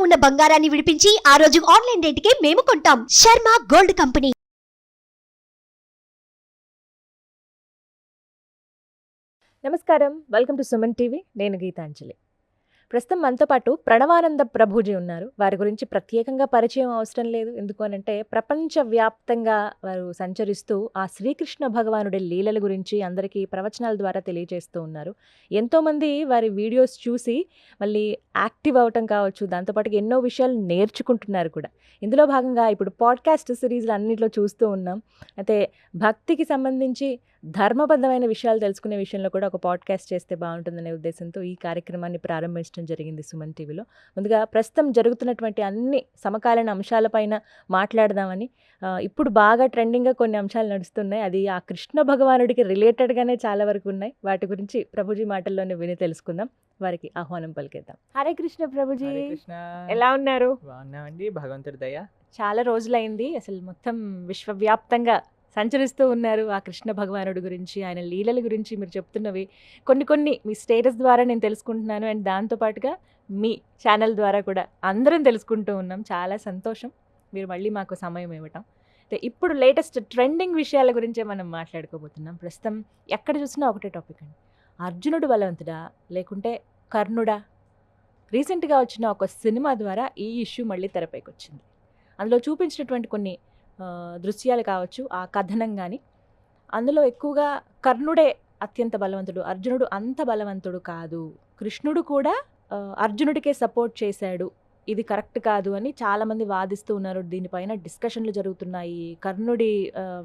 ఉన్న బంగారాన్ని విడిపించి ఆ రోజు ఆన్లైన్ రేటుకే మేము కొంటాం. Sharma gold company. నమస్కారం, వెల్కమ్ టు సుమన్ టీవీ. నేను గీతాంజలి. ప్రస్తుతం మనతో పాటు ప్రణవానంద ప్రభుజీ ఉన్నారు. వారి గురించి ప్రత్యేకంగా పరిచయం అవసరం లేదు. ఎందుకు అనంటే ప్రపంచవ్యాప్తంగా వారు సంచరిస్తూ ఆ శ్రీకృష్ణ భగవానుడి లీలల గురించి అందరికీ ప్రవచనాల ద్వారా తెలియజేస్తూ ఉన్నారు. ఎంతోమంది వారి వీడియోస్ చూసి మళ్ళీ యాక్టివ్ అవటం కావచ్చు, దాంతోపాటు ఎన్నో విషయాలు నేర్చుకుంటున్నారు కూడా. ఇందులో భాగంగా ఇప్పుడు పాడ్కాస్ట్ సిరీస్లు అన్నింటిలో చూస్తూ ఉన్నాం. అయితే భక్తికి సంబంధించి ధర్మబద్ధమైన విషయాలు తెలుసుకునే విషయంలో కూడా ఒక పాడ్కాస్ట్ చేస్తే బాగుంటుందనే ఉద్దేశంతో ఈ కార్యక్రమాన్ని ప్రారంభించడం జరిగింది సుమన్ టీవీలో. ముందుగా ప్రస్తుతం జరుగుతున్నటువంటి అన్ని సమకాలీన అంశాలపైన మాట్లాడదామని, ఇప్పుడు బాగా ట్రెండింగ్గా కొన్ని అంశాలు నడుస్తున్నాయి. అది ఆ కృష్ణ భగవానుడికి రిలేటెడ్గానే చాలా వరకు ఉన్నాయి. వాటి గురించి ప్రభుజీ మాటల్లోనే విని తెలుసుకుందాం. వారికి ఆహ్వానం పలికేద్దాం. హరే కృష్ణ ప్రభుజీ, ఎలా ఉన్నారు? బాగున్నామండి, భగవంతుడి దయ. చాలా రోజులైంది, అసలు మొత్తం విశ్వవ్యాప్తంగా సంచరిస్తూ ఉన్నారు. ఆ కృష్ణ భగవానుడి గురించి, ఆయన లీలల గురించి మీరు చెప్తున్నవి కొన్ని మీ స్టేటస్ ద్వారా నేను తెలుసుకుంటున్నాను. అండ్ దాంతోపాటుగా మీ ఛానల్ ద్వారా కూడా అందరం తెలుసుకుంటూ ఉన్నాం. చాలా సంతోషం మీరు మళ్ళీ మాకు సమయం ఇవ్వటం. అయితే ఇప్పుడు లేటెస్ట్ ట్రెండింగ్ విషయాల గురించే మనం మాట్లాడుకోబోతున్నాం. ప్రస్తుతం ఎక్కడ చూసినా ఒకటే టాపిక్ అండి, అర్జునుడు బలవంతుడా లేకుంటే కర్ణుడా? రీసెంట్గా వచ్చిన ఒక సినిమా ద్వారా ఈ ఇష్యూ మళ్ళీ తెరపైకి వచ్చింది. అందులో చూపించినటువంటి కొన్ని దృశ్యాలు కావచ్చు, ఆ కథనం కానీ, అందులో ఎక్కువగా కర్ణుడే అత్యంత బలవంతుడు, అర్జునుడు అంత బలవంతుడు కాదు, కృష్ణుడు కూడా అర్జునుడికే సపోర్ట్ చేశాడు, ఇది కరెక్ట్ కాదు అని చాలామంది వాదిస్తూ ఉన్నారు. దీనిపైన డిస్కషన్లు జరుగుతున్నాయి. కర్ణుడి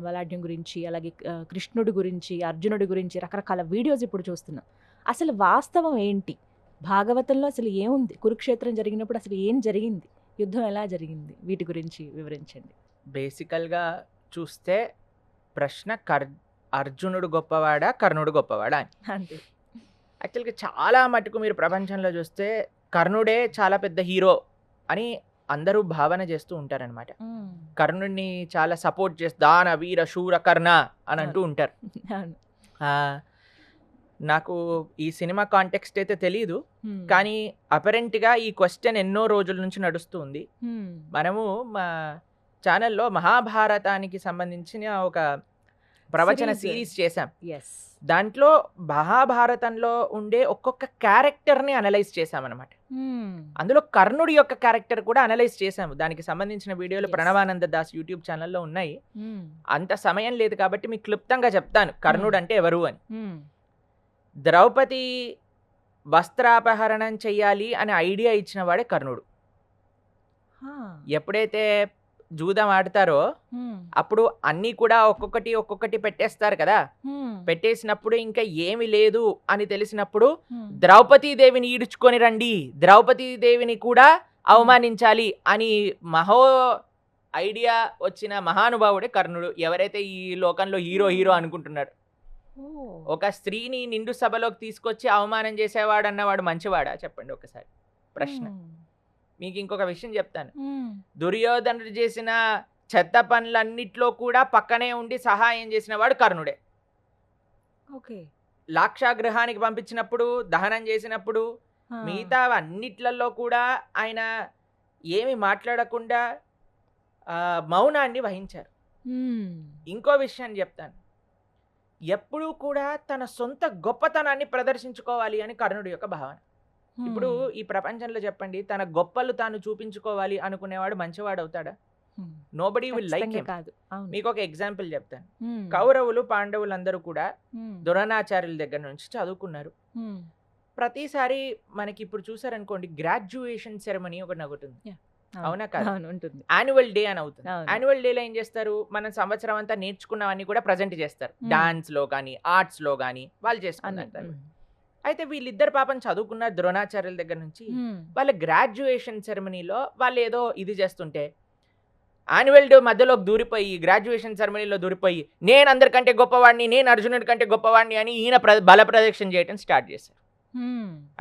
బలాఢ్యం గురించి, అలాగే కృష్ణుడి గురించి, అర్జునుడి గురించి రకరకాల వీడియోస్ ఇప్పుడు చూస్తున్నాం. అసలు వాస్తవం ఏంటి? భాగవతంలో అసలు ఏముంది? కురుక్షేత్రం జరిగినప్పుడు అసలు ఏం జరిగింది? యుద్ధం ఎలా జరిగింది? వీటి గురించి వివరించండి. బేసికల్గా చూస్తే ప్రశ్న అర్జునుడు గొప్పవాడా కర్ణుడు గొప్పవాడా అని. అంతే. యాక్చువల్గా చాలా మటుకు మీరు ప్రపంచంలో చూస్తే కర్ణుడే చాలా పెద్ద హీరో అని అందరూ భావన చేస్తూ ఉంటారనమాట. కర్ణుడిని చాలా సపోర్ట్ చేస్తూ దాన వీర శూర కర్ణ అని అంటూ ఉంటారు. నాకు ఈ సినిమా కాంటెక్స్ట్ అయితే తెలియదు, కానీ అపరెంట్గా ఈ క్వశ్చన్ ఎన్నో రోజుల నుంచి నడుస్తుంది. మనము మా ఛానల్లో మహాభారతానికి సంబంధించిన ఒక ప్రవచన సిరీస్ చేశాం. దాంట్లో మహాభారతంలో ఉండే ఒక్కొక్క క్యారెక్టర్ని అనలైజ్ చేశామన్నమాట. అందులో కర్ణుడి యొక్క క్యారెక్టర్ కూడా అనలైజ్ చేశాము. దానికి సంబంధించిన వీడియోలు ప్రణవానంద దాస్ యూట్యూబ్ ఛానల్లో ఉన్నాయి. అంత సమయం లేదు కాబట్టి మీకు క్లుప్తంగా చెప్తాను కర్ణుడు అంటే ఎవరు అని. ద్రౌపది వస్త్రాపహరణం చెయ్యాలి అనే ఐడియా ఇచ్చిన వాడే కర్ణుడు. ఎప్పుడైతే జూదం ఆడతారో అప్పుడు అన్నీ కూడా ఒక్కొక్కటి పెట్టేస్తారు కదా. పెట్టేసినప్పుడు ఇంకా ఏమి లేదు అని తెలిసినప్పుడు ద్రౌపదీదేవిని ఈడ్చుకొని రండి, ద్రౌపదీదేవిని కూడా అవమానించాలి అని ఐడియా వచ్చిన మహానుభావుడే కర్ణుడు. ఎవరైతే ఈ లోకంలో హీరో అనుకుంటున్నాడు. ఒక స్త్రీని నిండు సభలోకి తీసుకొచ్చి అవమానం చేసేవాడు అన్నవాడు మంచివాడా చెప్పండి ఒకసారి ప్రశ్న. మీకు ఇంకొక విషయం చెప్తాను. దుర్యోధనుడు చేసిన చెత్త పనులన్నిట్లో కూడా పక్కనే ఉండి సహాయం చేసిన వాడు కర్ణుడే. లాక్షాగృహానికి పంపించినప్పుడు, దహనం చేసినప్పుడు, మిగతా అన్నిట్లలో కూడా ఆయన ఏమి మాట్లాడకుండా మౌనాన్ని వహించారు. ఇంకో విషయాన్ని చెప్తాను, ఎప్పుడూ కూడా తన సొంత గొప్పతనాన్ని ప్రదర్శించుకోవాలి అని కర్ణుడి యొక్క భావన. ఇప్పుడు ఈ ప్రపంచంలో చెప్పండి, తన గొప్పలు తాను చూపించుకోవాలి అనుకునేవాడు మంచివాడు అవుతాడా? Nobody will like him. మీకు ఒక ఎగ్జాంపుల్ చెప్తాను. కౌరవులు పాండవులు అందరూ కూడా ద్రోణాచార్యుల దగ్గర నుంచి చదువుకున్నారు. ప్రతిసారి మనకి ఇప్పుడు చూసారనుకోండి, గ్రాడ్యుయేషన్ సెరమనీ ఒకటి ఉంది, అవునా కాదు? యాన్యువల్ డే అని అవుతుంది. యాన్యువల్ డేలో ఏం చేస్తారు, మనం సంవత్సరం అంతా నేర్చుకున్నవన్నీ కూడా ప్రజెంట్ చేస్తారు. డాన్స్ లో కానీ ఆర్ట్స్ లో కానీ వాళ్ళు చేసుకున్నారు. అయితే వీళ్ళిద్దరు పాపం చదువుకున్నారు ద్రోణాచార్యుల దగ్గర నుంచి. వాళ్ళ గ్రాడ్యుయేషన్ సెరమనీలో వాళ్ళు ఏదో ఇది చేస్తుంటే యాన్యువల్ డే మధ్యలోకి దూరిపోయి, గ్రాడ్యుయేషన్ సెరమనీలో దూరిపోయి, నేను అందరికంటే గొప్పవాడిని, నేను అర్జునుడి కంటే గొప్పవాడిని అని ఈయన బల ప్రదర్శన చేయడం స్టార్ట్ చేశారు.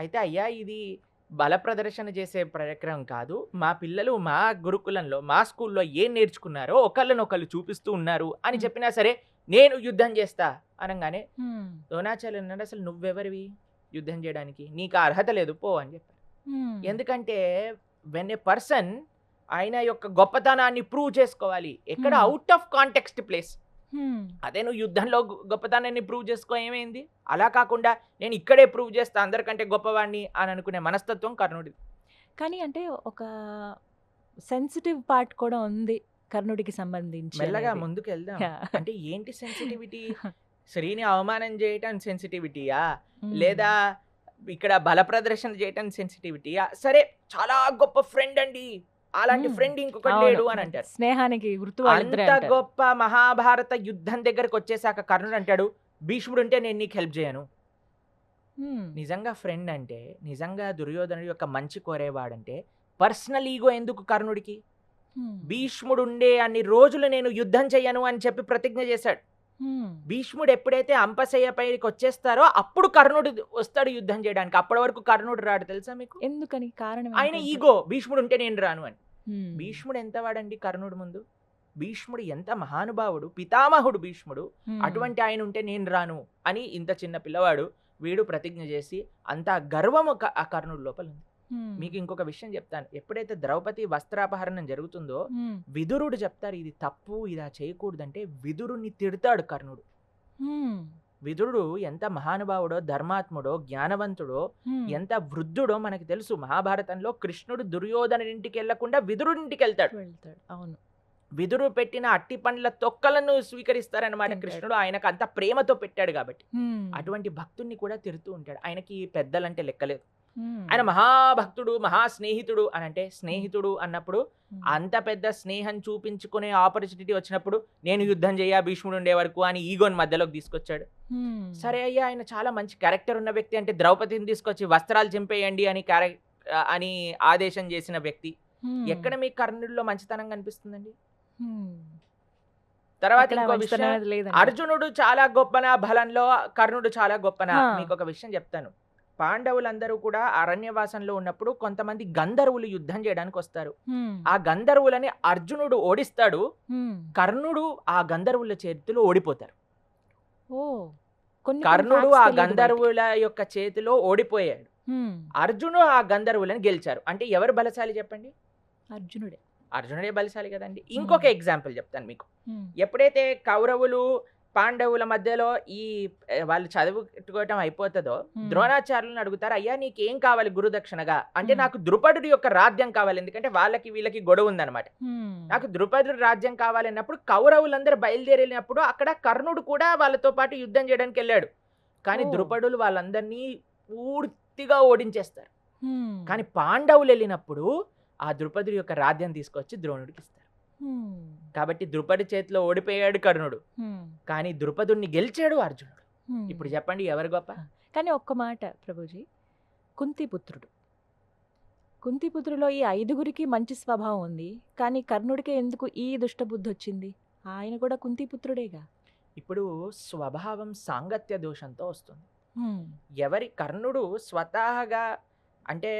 అయితే అయ్యా, ఇది బల ప్రదర్శన చేసే కార్యక్రమం కాదు, మా పిల్లలు మా గురుకులంలో మా స్కూల్లో ఏం నేర్చుకున్నారో ఒకళ్ళనొకళ్ళు చూపిస్తూ ఉన్నారు అని చెప్పినా సరే నేను యుద్ధం చేస్తా అనగానే ద్రోణాచార్యులు అన్నాడు, అసలు నువ్వెవరివి యుద్ధం చేయడానికి? నీకు అర్హత లేదు, పో అని చెప్పారు. ఎందుకంటే వెన్ ఏ పర్సన్ ఆయన యొక్క గొప్పతనాన్ని ప్రూవ్ చేసుకోవాలి, ఎక్కడ Hmm. Out of context place. అదే నువ్వు యుద్ధంలో గొప్పతనాన్ని ప్రూవ్ చేసుకో ఏమైంది, అలా కాకుండా నేను ఇక్కడే ప్రూవ్ చేస్తా అందరికంటే గొప్పవాడిని అని అనుకునే మనస్తత్వం కర్ణుడి. కానీ అంటే ఒక సెన్సిటివ్ పార్ట్ కూడా ఉంది కర్ణుడికి సంబంధించి మెల్లగా అనేది. ముందుకు వెళ్దాం. Yeah. అంటే ఏంటి సెన్సిటివిటీ? శ్రీని అవమానం చేయటం సెన్సిటివిటీయా, Hmm. లేదా ఇక్కడ బల ప్రదర్శన చేయటం సెన్సిటివిటీయా? సరే, చాలా గొప్ప ఫ్రెండ్ అండి, అలాంటి Hmm. ఫ్రెండ్ ఇంకొకటి అవును. లేడు అని అంటారు. స్నేహానికి గుర్తు వాళ్ళిద్దరే అంత అంటారు. గొప్ప మహాభారత యుద్ధం దగ్గరకు వచ్చేసాక కర్ణుడు అంటాడు, భీష్ముడు ఉంటే నేను నీకు హెల్ప్ చేయను. Hmm. నిజంగా ఫ్రెండ్ అంటే, నిజంగా దుర్యోధనుడి యొక్క మంచి కోరేవాడంటే పర్సనల్ ఈగో ఎందుకు కర్ణుడికి? Hmm. భీష్ముడు ఉండే అన్ని రోజులు నేను యుద్ధం చెయ్యను అని చెప్పి ప్రతిజ్ఞ చేశాడు. Hmm. భీష్ముడు ఎప్పుడైతే అంపశయ్య పైకి వచ్చేస్తారో అప్పుడు కర్ణుడు వస్తాడు యుద్ధం చేయడానికి. అప్పటి వరకు కర్ణుడు రాడు, తెలుసా మీకు? ఎందుకని కారణం ఆయన ఏంటి? ఈగో, భీష్ముడు ఉంటే నేను రాను అని. Hmm. భీష్ముడు ఎంత వాడండి కర్ణుడు ముందు? భీష్ముడు ఎంత మహానుభావుడు, పితామహుడు భీష్ముడు. Hmm. అటువంటి ఆయన ఉంటే నేను రాను అని ఇంత చిన్న పిల్లవాడు వీడు ప్రతిజ్ఞ చేసి అంత గర్వము ఆ కర్ణుడి లోపల ఉంది. Hmm. మీకు ఇంకొక విషయం చెప్తాను. ఎప్పుడైతే ద్రౌపది వస్త్రాపహరణం జరుగుతుందో Hmm. విదురుడు చెప్తారు ఇది తప్పు, ఇలా చేయకూడదంటే విదురుని తిడతాడు కర్ణుడు. Hmm. విదురుడు ఎంత మహానుభావుడో, ధర్మాత్ముడో, జ్ఞానవంతుడో, Hmm. ఎంత వృద్ధుడో మనకి తెలుసు. మహాభారతంలో కృష్ణుడు దుర్యోధనుడి ఇంటికి వెళ్లకుండా విదురుడింటికి వెళ్తాడు. వెళ్తాడు. అవును. విదురు పెట్టిన అట్టి పండ్ల తొక్కలను స్వీకరిస్తారనమాట తింటాడు. కృష్ణుడు. ఆయనకు అంత ప్రేమతో పెట్టాడు కాబట్టి. Hmm. అటువంటి భక్తుడిని కూడా తిడుతూ ఉంటాడు. ఆయనకి పెద్దలంటే లెక్కలేదు. Hmm. ఆయన మహాభక్తుడు, మహా స్నేహితుడు అని అంటే, స్నేహితుడు అన్నప్పుడు Hmm. అంత పెద్ద స్నేహం చూపించుకునే ఆపర్చునిటీ వచ్చినప్పుడు నేను యుద్ధం చేయ భీష్ముడు ఉండే వరకు అని ఈగోని మధ్యలోకి తీసుకొచ్చాడు. Hmm. సరే అయ్యా, ఆయన చాలా మంచి క్యారెక్టర్ ఉన్న వ్యక్తి అంటే ద్రౌపదిని తీసుకొచ్చి వస్త్రాలు చింపేయండి అని ఆదేశం చేసిన వ్యక్తి. Hmm. ఎక్కడ మీకు కర్ణుడిలో మంచితనం కనిపిస్తుందండి? Hmm. తర్వాత ఎక్కడ ఇంకో మంచితనం విషయం, అనేది లేదంట. అర్జునుడు చాలా గొప్పనా బలంలో, కర్ణుడు చాలా గొప్పనా? ఆ. మీకు ఒక విషయం చెప్తాను. పాండవులందరూ కూడా అరణ్యవాసంలో ఉన్నప్పుడు కొంతమంది గంధర్వులు యుద్ధం చేయడానికి వస్తారు. Hmm. ఆ గంధర్వులని అర్జునుడు ఓడిస్తాడు. Hmm. కర్ణుడు ఆ గంధర్వుల చేతిలో ఓడిపోతారు. ఓ కొన్ని కర్ణుడు facts ఆ తెలీదు గంధర్వుల యొక్క చేతిలో ఓడిపోయాడు. బయటికి. Hmm. అర్జునుడు ఆ గంధర్వులను గెలిచారు. అంటే ఎవరు బలశాలి చెప్పండి? అర్జునుడే. అర్జునుడే బలశాలి కదండి. ఇంకొక ఎగ్జాంపుల్ చెప్తాను మీకు. Hmm. ఎప్పుడైతే కౌరవులు పాండవుల మధ్యలో వాళ్ళు చదువుకోవటం అయిపోతుందో ద్రోణాచార్యులను అడుగుతారు, అయ్యా నీకేం కావాలి గురుదక్షిణగా అంటే, నాకు ద్రుపదుడి యొక్క రాజ్యం కావాలి, ఎందుకంటే వాళ్ళకి వీళ్ళకి గొడవ ఉందన్నమాట. Hmm. నాకు ద్రుపదుడి రాజ్యం కావాలన్నప్పుడు కౌరవులందరూ బయలుదేరినప్పుడు అక్కడ కర్ణుడు కూడా వాళ్ళతో పాటు యుద్ధం చేయడానికి వెళ్ళాడు. కానీ ఓ. ద్రుపదులు వాళ్ళందరినీ పూర్తిగా ఓడించేస్తారు. Hmm. కానీ పాండవులు వెళ్ళినప్పుడు ఆ ద్రుపదుడి యొక్క రాజ్యం తీసుకొచ్చి ద్రోణుడికి ఇస్తారు. Hmm. కాబట్టి ద్రుపది చేతిలో ఓడిపోయాడు కర్ణుడు, Hmm. కానీ ద్రుపదుడిని గెలిచాడు అర్జునుడు. Hmm. ఇప్పుడు చెప్పండి ఎవరు గొప్ప? కానీ ఒక్క మాట ప్రభుజీ, కుంతిపుత్రుడు. కుంతిపుత్రులో ఈ 5గురికి మంచి స్వభావం ఉంది, కానీ కర్ణుడికి ఎందుకు ఈ దుష్టబుద్ధి వచ్చింది? ఆయన కూడా కుంతిపుత్రుడేగా. ఇప్పుడు స్వభావం సాంగత్య దోషంతో వస్తుంది. Hmm. ఎవరి కర్ణుడు స్వతహాగా అంటే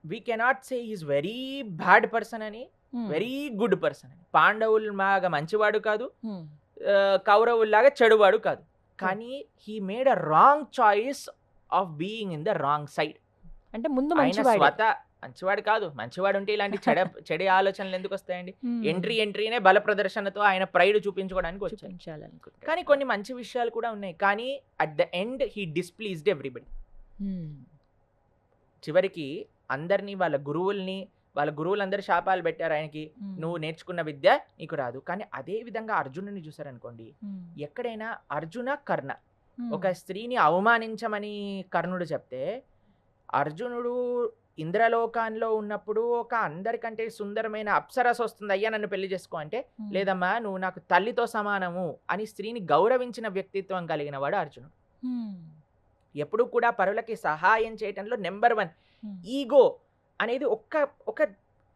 we cannot say is very bad person అని, Hmm. వెరీ గుడ్ పర్సన్ అని. పాండవుల్లాగా మంచివాడు కాదు, Hmm. కౌరవుల్లాగా చెడువాడు కాదు. కానీ he made a wrong choice of being in the wrong side. అంటే ముందు ఆయన మంచివాడే. మంచివాడు కాదు. మంచివాడు ఉంటే ఇలాంటి చెడు ఆలోచనలు ఎందుకు వస్తాయండి? Hmm. ఎంట్రీనే బల ప్రదర్శనతో ఆయన ప్రైడ్ చూపించుకోవడానికి వచ్చాడు. చూపించాలనుకుంటా. కానీ కొన్ని మంచి విషయాలు కూడా ఉన్నాయి. కానీ at the end he displeased everybody. Hmm. చివరికి అందరినీ వాళ్ళ గురువులందరూ శాపాలు పెట్టారు ఆయనకి, Hmm. నువ్వు నేర్చుకున్న విద్య నీకు రాదు. కానీ అదే విధంగా అర్జునుని చూసారనుకోండి, Hmm. ఎక్కడైనా అర్జున కర్ణ Hmm. ఒక స్త్రీని అవమానించమని కర్ణుడు చెప్తే, అర్జునుడు ఇంద్రలోకాల్లో ఉన్నప్పుడు ఒక అందరికంటే సుందరమైన అప్సరస వస్తుంది, అయ్యా నన్ను పెళ్లి చేసుకో అంటే, Hmm. లేదమ్మా నువ్వు నాకు తల్లితో సమానము అని స్త్రీని గౌరవించిన వ్యక్తిత్వం కలిగిన వాడు అర్జునుడు. Hmm. ఎప్పుడు కూడా పరులకి సహాయం చేయటంలో నెంబర్ 1. Hmm. ఈగో అనేది ఒక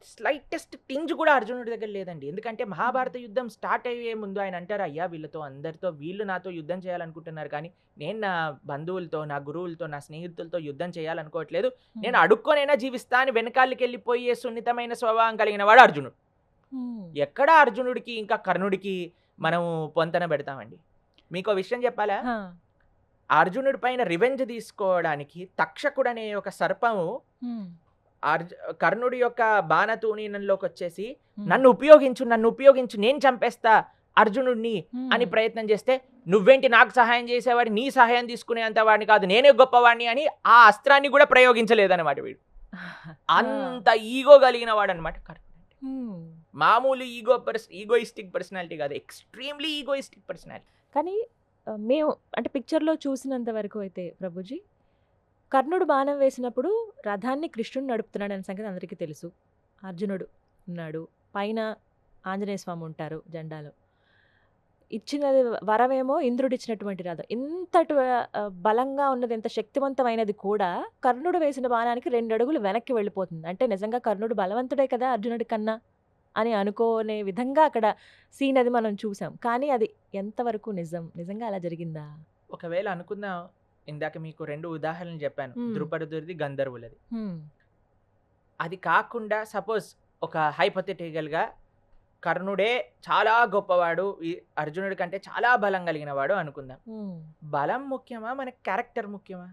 స్లైటెస్ట్ టింజ్ కూడా అర్జునుడి దగ్గర లేదండి. ఎందుకంటే మహాభారత యుద్ధం స్టార్ట్ అయ్యే ముందు ఆయన అంటారు, అయ్యా వీళ్ళు నాతో యుద్ధం చేయాలనుకుంటున్నారు, కానీ నేను నా బంధువులతో, నా గురువులతో, నా స్నేహితులతో యుద్ధం చేయాలనుకోవట్లేదు, నేను అడుక్కొనైనా జీవిస్తా అని వెనకాలకి వెళ్ళిపోయే సున్నితమైన స్వభావం కలిగిన వాడు అర్జునుడు. Hmm. ఎక్కడ అర్జునుడికి ఇంకా కర్ణుడికి మనము పొంతన పెడతామండి? మీకు విషయం చెప్పాలా? Huh. అర్జునుడి పైన రివెంజ్ తీసుకోవడానికి తక్షకుడు అనే ఒక సర్పము Hmm. కర్ణుడి యొక్క బాణతూణీనంలోకి వచ్చేసి నన్ను ఉపయోగించు నేను చంపేస్తా అర్జునుడిని అని ప్రయత్నం చేస్తే నువ్వేంటి నాకు సహాయం చేసేవాడి, నీ సహాయం తీసుకునేంత వాడిని కాదు, నేనే గొప్పవాడిని అని ఆ అస్త్రాన్ని కూడా ప్రయోగించలేదన్నమాట వీడు. అంత ఈగో కలిగిన వాడు అనమాట కర్ణుడు. మామూలు ఈగోయిస్టిక్ పర్సనాలిటీ కాదు, ఎక్స్ట్రీమ్లీ ఈగోయిస్టిక్ పర్సనాలిటీ. కానీ మేము అంటే పిక్చర్లో చూసినంత వరకు అయితే ప్రభుజీ, కర్ణుడు బాణం వేసినప్పుడు రథాన్ని కృష్ణుడు నడుపుతున్నాడు అనే సంగతి అందరికీ తెలుసు. అర్జునుడు ఉన్నాడు, పైన ఆంజనేయ స్వామి ఉంటారు జెండాలో. ఇచ్చినది వరమేమో ఇంద్రుడు ఇచ్చినటువంటి రథం. ఇంతటి బలంగా ఉన్నది, ఎంత శక్తివంతమైనది కూడా కర్ణుడు వేసిన బాణానికి 2 అడుగులు వెనక్కి వెళ్ళిపోతుంది. అంటే నిజంగా కర్ణుడు బలవంతుడే కదా అర్జునుడి కన్నా అని అనుకోనే విధంగా అక్కడ సీన్ అది మనం చూసాం. కానీ అది ఎంతవరకు నిజంగా అలా జరిగిందా? ఒకవేళ అనుకుందాం, ఇందాక మీకు 2 ఉదాహరణలు చెప్పాను, ద్రుపదుడిది, గంధర్వులది. అది కాకుండా సపోజ్ ఒక హైపోథెటికల్గా కర్ణుడే చాలా గొప్పవాడు, ఈ అర్జునుడి కంటే చాలా బలం కలిగిన వాడు అనుకుందాం. బలం ముఖ్యమా, మనకి క్యారెక్టర్ ముఖ్యమా?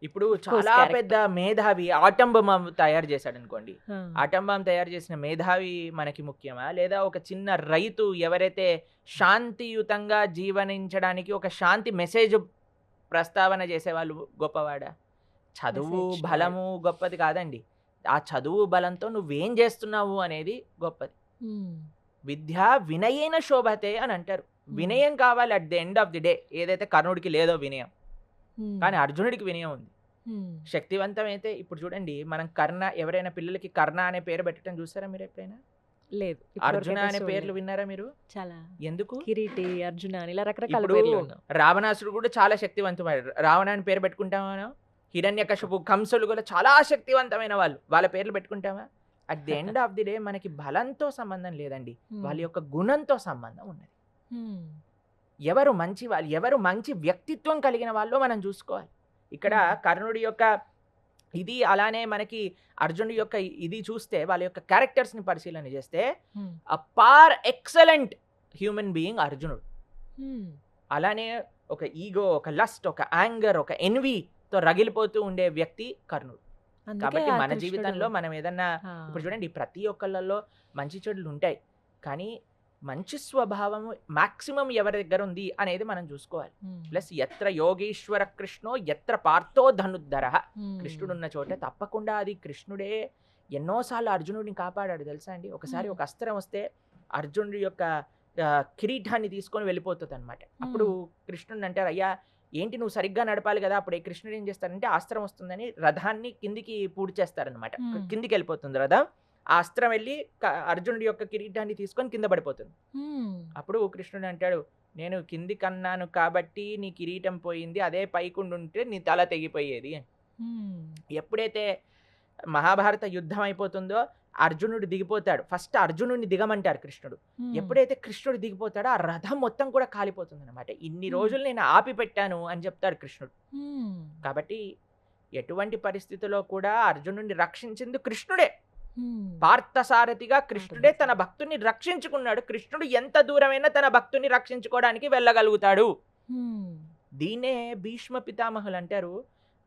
ఇప్పుడు చాలా పెద్ద మేధావి ఆటం బాంబ్ తయారు చేశాడు అనుకోండి, ఆటం బాంబ్ తయారు చేసిన మేధావి మనకి ముఖ్యమా, లేదా ఒక చిన్న రైతు ఎవరైతే శాంతియుతంగా జీవనించడానికి ఒక శాంతి మెసేజ్ ప్రస్తావన చేసేవాళ్ళు గొప్పవాడా? చదువు బలము గొప్పది కాదండి, ఆ చదువు బలంతో నువ్వేం చేస్తున్నావు అనేది గొప్పది. విద్య వినయేన శోభతే అని అంటారు. వినయం కావాలి at the end of the day. ఏదైతే కర్ణుడికి లేదో వినయం, కానీ అర్జునుడికి వినయం ఉంది. శక్తివంతం అయితే ఇప్పుడు చూడండి, మనం ఎవరైనా పిల్లలకి కర్ణ అనే పేరు పెట్టడం చూసారా మీరు ఎప్పుడైనా? లేదు. అర్జున అనే పేర్లు విన్నారా మీరు? చాలా. ఎందుకు? కిరీటి, అర్జున ఇలా రకరకాల ఇప్పుడు పేర్లు ఉన్నాయి. రావణాసుడు కూడా చాలా శక్తివంతమైన, రావణ అని పేరు పెట్టుకుంటామా? హిరణ్యకశిపు, కంసులు కూడా చాలా శక్తివంతమైన వాళ్ళు, వాళ్ళ పేర్లు పెట్టుకుంటామా? At the end of the day మనకి బలంతో సంబంధం లేదండి, వాళ్ళ యొక్క గుణంతో సంబంధం ఉన్నది. ఎవరు మంచి వాళ్ళు, ఎవరు మంచి వ్యక్తిత్వం కలిగిన వాళ్ళు మనం చూసుకోవాలి. ఇక్కడ కర్ణుడి యొక్క ఇది, అలానే మనకి అర్జునుడి యొక్క ఇది చూస్తే, వాళ్ళ యొక్క క్యారెక్టర్స్ ని పరిశీలన చేస్తే పార్ ఎక్సలెంట్ హ్యూమన్ బీయింగ్ అర్జునుడు. అలానే ఒక ఈగో, ఒక లస్ట్, ఒక యాంగర్, ఒక ఎన్వీతో రగిలిపోతూ ఉండే వ్యక్తి కర్ణుడు. కాబట్టి మన జీవితంలో మనం ఏదన్నా, ఇప్పుడు చూడండి, ప్రతి ఒక్కళ్ళలో మంచి చెడులు ఉంటాయి, కానీ మంచి స్వభావం మాక్సిమం ఎవరి దగ్గర ఉంది అనేది మనం చూసుకోవాలి. ప్లస్ ఎత్ర యోగేశ్వర కృష్ణో ఎత్ర పార్థో ధనుద్ధర, కృష్ణుడు ఉన్న చోట తప్పకుండా అది కృష్ణుడే. ఎన్నోసార్లు అర్జునుడిని కాపాడాడు తెలుసా అండి. ఒకసారి ఒక అస్త్రం వస్తే అర్జునుడి యొక్క కిరీటాన్ని తీసుకొని వెళ్ళిపోతుంది అనమాట. అప్పుడు కృష్ణుడు అంటారు, అయ్యా ఏంటి నువ్వు సరిగ్గా నడపాలి కదా. అప్పుడు కృష్ణుడు ఏం చేస్తారంటే, అస్త్రం వస్తుందని రథాన్ని కిందికి పూడ్చేస్తారనమాట. కిందికి వెళ్ళిపోతుంది రథం, ఆ అస్త్రం వెళ్ళి అర్జునుడి యొక్క కిరీటాన్ని తీసుకొని కింద పడిపోతుంది. అప్పుడు కృష్ణుడు అంటాడు, నేను కింది కన్నాను కాబట్టి నీ కిరీటం పోయింది, అదే పైకుండి ఉంటే నీ తల తెగిపోయేది అని. ఎప్పుడైతే మహాభారత యుద్ధం అయిపోతుందో అర్జునుడు దిగిపోతాడు. ఫస్ట్ అర్జునుడిని దిగమంటారు కృష్ణుడు. ఎప్పుడైతే కృష్ణుడు దిగిపోతాడో ఆ రథం మొత్తం కూడా కాలిపోతుంది అనమాట. ఇన్ని రోజులు నేను ఆపి పెట్టాను అని చెప్తాడు కృష్ణుడు. కాబట్టి ఎటువంటి పరిస్థితిలో కూడా అర్జునుడిని రక్షించింది కృష్ణుడే. పార్థసారథిగా కృష్ణుడే తన భక్తుని రక్షించుకున్నాడు. కృష్ణుడు ఎంత దూరమైనా తన భక్తుని రక్షించుకోవడానికి వెళ్ళగలుగుతాడు. దీనే భీష్మ పితామహులు అంటారు,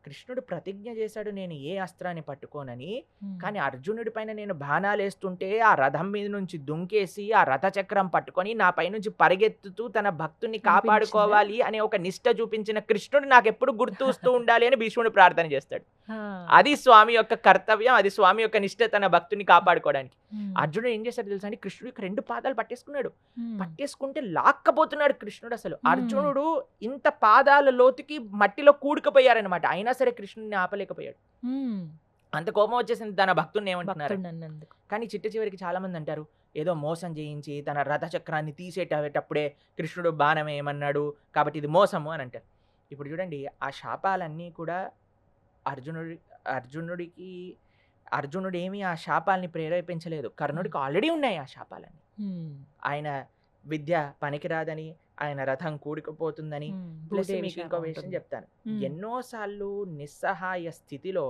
కృష్ణుడు ప్రతిజ్ఞ చేశాడు నేను ఏ అస్త్రాన్ని పట్టుకోనని, కానీ అర్జునుడి పైన నేను బాణాలు వేస్తుంటే ఆ రథం మీద నుంచి దుంకేసి ఆ రథ చక్రం పట్టుకొని నా పై నుంచి పరిగెత్తుతూ తన భక్తుని కాపాడుకోవాలి అనే ఒక నిష్ట చూపించిన కృష్ణుడు నాకు ఎప్పుడు గుర్తూస్తూ ఉండాలి అని భీష్ముడు ప్రార్థన చేస్తాడు. అది స్వామి యొక్క కర్తవ్యం, అది స్వామి యొక్క నిష్ట, తన భక్తుని కాపాడుకోవడానికి. అర్జునుడు ఏం చేశాడు తెలుసా అండి, కృష్ణుడు 2 పాదాలు పట్టేసుకున్నాడు. పట్టేసుకుంటే లాక్కపోతున్నాడు కృష్ణుడు. అసలు అర్జునుడు ఇంత పాదాల లోతుకి మట్టిలో కూడుకుపోయారనమాట, అయినా సరే కృష్ణుడిని ఆపలేకపోయాడు. అంత కోపం వచ్చేసింది తన భక్తుడిని ఏమంటున్నారు. కానీ చిట్ట చివరికి చాలా మంది అంటారు, ఏదో మోసం చేయించి తన రథ చక్రాన్ని తీసేటప్పుడే కృష్ణుడు బాణం ఏమన్నాడు కాబట్టి ఇది మోసము అని అంటారు. ఇప్పుడు చూడండి, ఆ శాపాలన్నీ కూడా అర్జునుడు ఏమీ ఆ శాపాలని ప్రేరేపించలేదు. కర్ణుడికి ఆల్రెడీ ఉన్నాయి ఆ శాపాలన్నీ. ఆయన విద్య పనికిరాదని, ఆయన రథం కూడుకుపోతుందని. ప్లస్ మీకు ఇంకో విషయం చెప్తాను, ఎన్నోసార్లు నిస్సహాయ స్థితిలో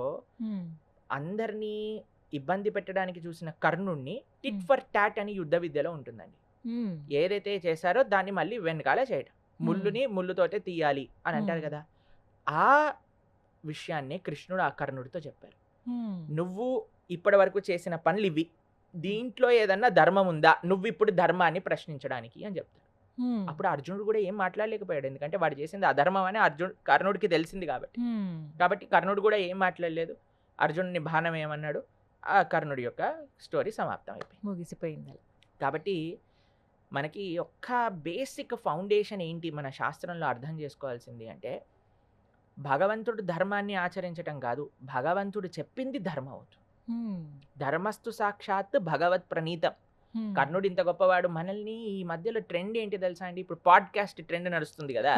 అందరినీ ఇబ్బంది పెట్టడానికి చూసిన కర్ణుడిని టిట్ ఫర్ టాట్ అని యుద్ధ విద్యలో ఉంటుందండి. ఏదైతే చేశారో దాన్ని మళ్ళీ వెనకాలే చేయడం, ముళ్ళుని ముళ్ళుతోటే తీయాలి అని అంటారు కదా. ఆ విషయాన్ని కృష్ణుడు ఆ కర్ణుడితో చెప్పారు. నువ్వు ఇప్పటి వరకు చేసిన పనులు ఇవి, దీంట్లో ఏదన్నా ధర్మం ఉందా, నువ్వు ఇప్పుడు ధర్మాన్ని ప్రశ్నించడానికి అని చెప్తాడు. అప్పుడు అర్జునుడు కూడా ఏం మాట్లాడలేకపోయాడు, ఎందుకంటే వాడు చేసింది అధర్మం అని కర్ణుడికి తెలిసింది కాబట్టి కర్ణుడు కూడా ఏం మాట్లాడలేదు. అర్జునుడిని బాణం ఏమన్నాడు, ఆ కర్ణుడి యొక్క స్టోరీ సమాప్తం అయిపోయింది, ముగిసిపోయింది. కాబట్టి మనకి ఒక్క బేసిక్ ఫౌండేషన్ ఏంటి మన శాస్త్రంలో అర్థం చేసుకోవాల్సింది అంటే, భగవంతుడు ధర్మాన్ని ఆచరించటం కాదు, భగవంతుడు చెప్పింది ధర్మం అవుతుంది. ధర్మస్తు సాక్షాత్ భగవత్ ప్రణీతం. కర్ణుడు ఇంత గొప్పవాడు. మనల్ని ఈ మధ్యలో ట్రెండ్ ఏంటి తెలుసా అండి, ఇప్పుడు పాడ్కాస్ట్ ట్రెండ్ నడుస్తుంది కదా,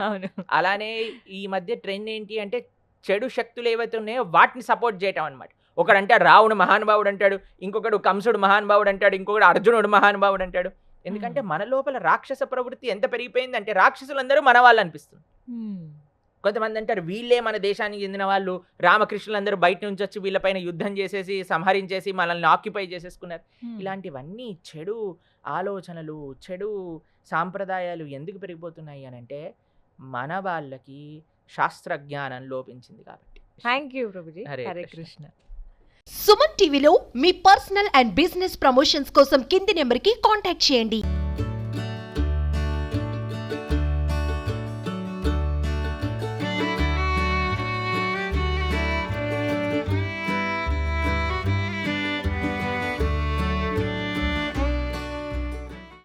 అలానే ఈ మధ్య ట్రెండ్ ఏంటి అంటే చెడు శక్తులు ఏవైతే ఉన్నాయో వాటిని సపోర్ట్ చేయటం అనమాట. ఒకడంటే రావణుడు మహానుభావుడు అంటాడు, ఇంకొకడు కంసుడు మహానుభావుడు అంటాడు, ఇంకొకడు అర్జునుడు మహానుభావుడు అంటాడు. ఎందుకంటే మన లోపల రాక్షస ప్రవృత్తి ఎంత పెరిగిపోయింది అంటే రాక్షసులందరూ మన వాళ్ళు అనిపిస్తుంది. కొంతమంది అంటారు వీళ్ళే మన దేశానికి చెందిన వాళ్ళు, రామకృష్ణులందరూ బయట నుంచి వచ్చి వీళ్ళపైన యుద్ధం చేసేసి సంహరించేసి మనల్ని ఆక్యుపై చేసేసుకున్నారు. ఇలాంటివన్నీ చెడు ఆలోచనలు, చెడు సాంప్రదాయాలు ఎందుకు పెరిగిపోతున్నాయి అని అంటే మన వాళ్ళకి శాస్త్ర జ్ఞానం లోపించింది కాబట్టి. Thank you Prabhuji. హరే హరే కృష్ణ. కృష్ణ. సుమన్ టీవీలో మీ పర్సనల్ అండ్ బిజినెస్ ప్రమోషన్స్ కోసం కింది నెంబర్కి కాంటాక్ట్ చేయండి.